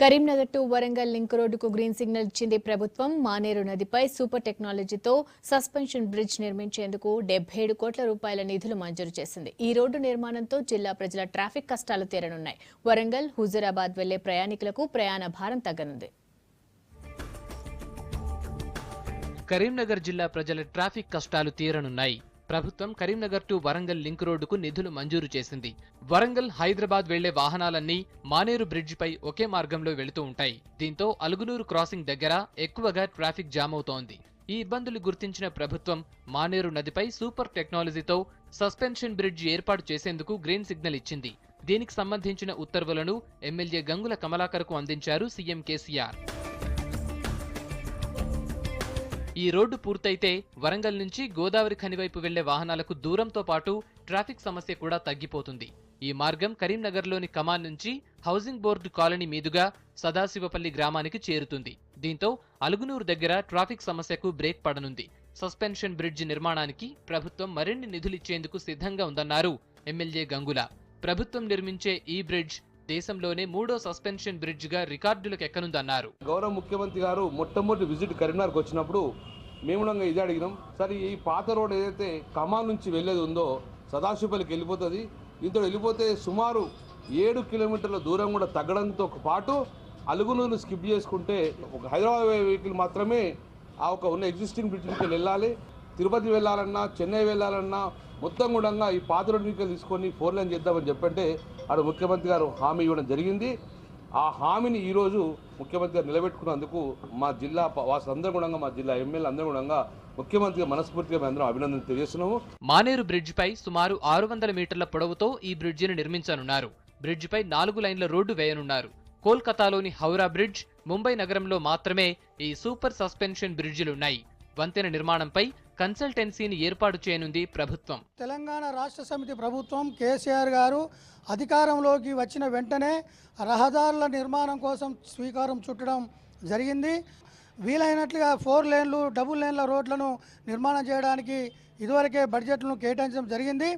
Karimnagar to Warangal link రోడ్డుకు green signal ఇచ్చింది ప్రభుత్వం. మానేరు నదిపై సూపర్ టెక్నాలజీతో సస్పెన్షన్ బ్రిడ్జ్ నిర్మించేందుకు 77 కోట్ల రూపాయల నిధులు మంజూరు చేసింది. ఈ రోడ్డు నిర్మాణంతో జిల్లా ప్రజల ట్రాఫిక్ కష్టాలు తీరనున్నాయి. వరంగల్, హుజూరాబాద్ వెళ్లే ప్రయాణికులకు ప్రయాణ భారం తగ్గనుంది. కరీంనగర్ జిల్లా ప్రజల ట్రాఫిక్ కష్టాలు తీరనున్నాయి. ప్రభుత్వం కరీంనగర్ టు వరంగల్ లింక్ రోడ్డుకు నిధులు మంజూరు చేసింది. వరంగల్, హైదరాబాద్ వెళ్లే వాహనాలన్నీ మానేరు బ్రిడ్జిపై ఒకే మార్గంలో వెళుతూ ఉంటాయి. దీంతో అలుగునూరు క్రాసింగ్ దగ్గర ఎక్కువగా ట్రాఫిక్ జామ్ అవుతోంది. ఈ ఇబ్బందులు గుర్తించిన ప్రభుత్వం మానేరు నదిపై సూపర్ టెక్నాలజీతో సస్పెన్షన్ బ్రిడ్జ్ ఏర్పాటు చేసేందుకు గ్రీన్ సిగ్నల్ ఇచ్చింది. దీనికి సంబంధించిన ఉత్తర్వులను ఎమ్మెల్యే గంగుల కమలాకర్కు అందించారు సీఎం కేసీఆర్. ఈ రోడ్డు పూర్తయితే వరంగల్ నుంచి గోదావరి ఖని వైపు వెళ్లే వాహనాలకు దూరంతో పాటు ట్రాఫిక్ సమస్య కూడా తగ్గిపోతుంది. ఈ మార్గం కరీంనగర్లోని కమాన్ నుంచి హౌసింగ్ బోర్డు కాలనీ మీదుగా సదాశివపల్లి గ్రామానికి చేరుతుంది. దీంతో అలుగునూరు దగ్గర ట్రాఫిక్ సమస్యకు బ్రేక్ పడనుంది. సస్పెన్షన్ బ్రిడ్జ్ నిర్మాణానికి ప్రభుత్వం మరిన్ని నిధులిచ్చేందుకు సిద్ధంగా ఉందన్నారు ఎమ్మెల్యే గంగుల. ప్రభుత్వం నిర్మించే ఈ బ్రిడ్జ్ దేశంలోనే 3వ సస్పెన్షన్ బ్రిడ్జ్ గా రికార్డులకు ఎక్కనుందన్నారు. గౌరవ ముఖ్యమంత్రి గారు మొట్టమొదటి విజిట్ కరీంనగర్కి వచ్చినప్పుడు మేము ఇదే అడిగినాం. సరే, ఈ పాత రోడ్ ఏదైతే కమాన్ నుంచి వెళ్ళేది ఉందో సదాశివపల్లికి వెళ్ళిపోతుంది. దీంతో వెళ్ళిపోతే సుమారు 7 కిలోమీటర్ల దూరం కూడా తగ్గడంతో పాటు అలుగునూరును స్కిప్ చేసుకుంటే ఒక హైదరాబాద్ వెహికల్ మాత్రమే ఆ ఒక ఉన్న ఎగ్జిస్టింగ్ బ్రిడ్జ్కి వెళ్ళాలి. తిరుపతి వెళ్ళాలన్నా, చెన్నై వెళ్ళాలన్నా మొత్తం కూడా ఈ పాత రోడ్ వెహికల్ తీసుకొని 4 లైన్ చేద్దామని చెప్పంటే అక్కడ ముఖ్యమంత్రి గారు హామీ ఇవ్వడం జరిగింది. ఆ హామీని ఈరోజు ముఖ్యమంత్రి గారు నిలబెట్టుకున్నందుకు మా జిల్లా వాసులందరూ కూడా, మా జిల్లా ఎమ్మెల్యే అందరూ కూడా ముఖ్యమంత్రి మనస్ఫూర్తిగా మేము అందరం అభినందన తెలియజేస్తున్నాము. మానేరు బ్రిడ్జ్ పై సుమారు 600 మీటర్ల పొడవుతో ఈ బ్రిడ్జిని నిర్మించనున్నారు. బ్రిడ్జ్ పై 4 లైన్ల రోడ్డు వేయనున్నారు. కోల్కతాలోని హౌరా బ్రిడ్జ్, ముంబై నగరంలో మాత్రమే ఈ సూపర్ సస్పెన్షన్ బ్రిడ్జిలున్నాయి. వంతెన నిర్మాణంపై కన్సల్టెన్సీని ఏర్పాటు చేయనుంది ప్రభుత్వం. తెలంగాణ రాష్ట్ర సమితి ప్రభుత్వం కేసీఆర్ గారు అధికారంలోకి వచ్చిన వెంటనే రహదారుల నిర్మాణం కోసం శ్రీకారం చుట్టడం జరిగింది. వీలైనట్లుగా 4 లేన్లు, డబుల్ లేన్ల రోడ్లను నిర్మాణం చేయడానికి ఇదివరకే బడ్జెట్లను కేటాయించడం జరిగింది.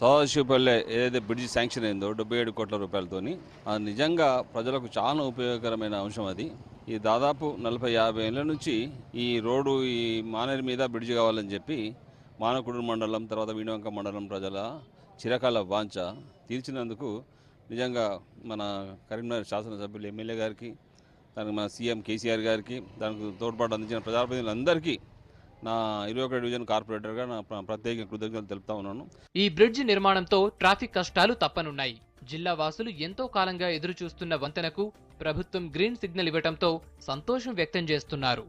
సదాశివపల్లె ఏదైతే బ్రిడ్జి శాంక్షన్ అయిందో 77 కోట్ల రూపాయలతోని, అది నిజంగా ప్రజలకు చాలా ఉపయోగకరమైన అంశం. అది ఈ దాదాపు 40-50 ఏళ్ళ నుంచి ఈ రోడ్డు, ఈ మానేరు మీద బ్రిడ్జి కావాలని చెప్పి మానకుడు మండలం, తర్వాత వీణవంక మండలం ప్రజల చిరకాల వాంఛ తీర్చినందుకు నిజంగా మన కరీంనగర్ శాసనసభ్యులు ఎమ్మెల్యే గారికి, దానికి మన సీఎం కేసీఆర్ గారికి, దానికి తోడ్పాటు అందించిన ప్రజాప్రతినిధులందరికీ నా 21 డివిజన్ కార్పొరేటర్గా నా ప్రత్యేక కృతజ్ఞతలు తెలుపుతా ఉన్నాను. ఈ బ్రిడ్జి నిర్మాణంతో ట్రాఫిక్ కష్టాలు తప్పనున్నాయి. జిల్లా వాసులు ఎంతో కాలంగా ఎదురుచూస్తున్న వంతెనకు ప్రభుత్వం గ్రీన్ సిగ్నల్ ఇవ్వడంతో సంతోషం వ్యక్తం చేస్తున్నారు.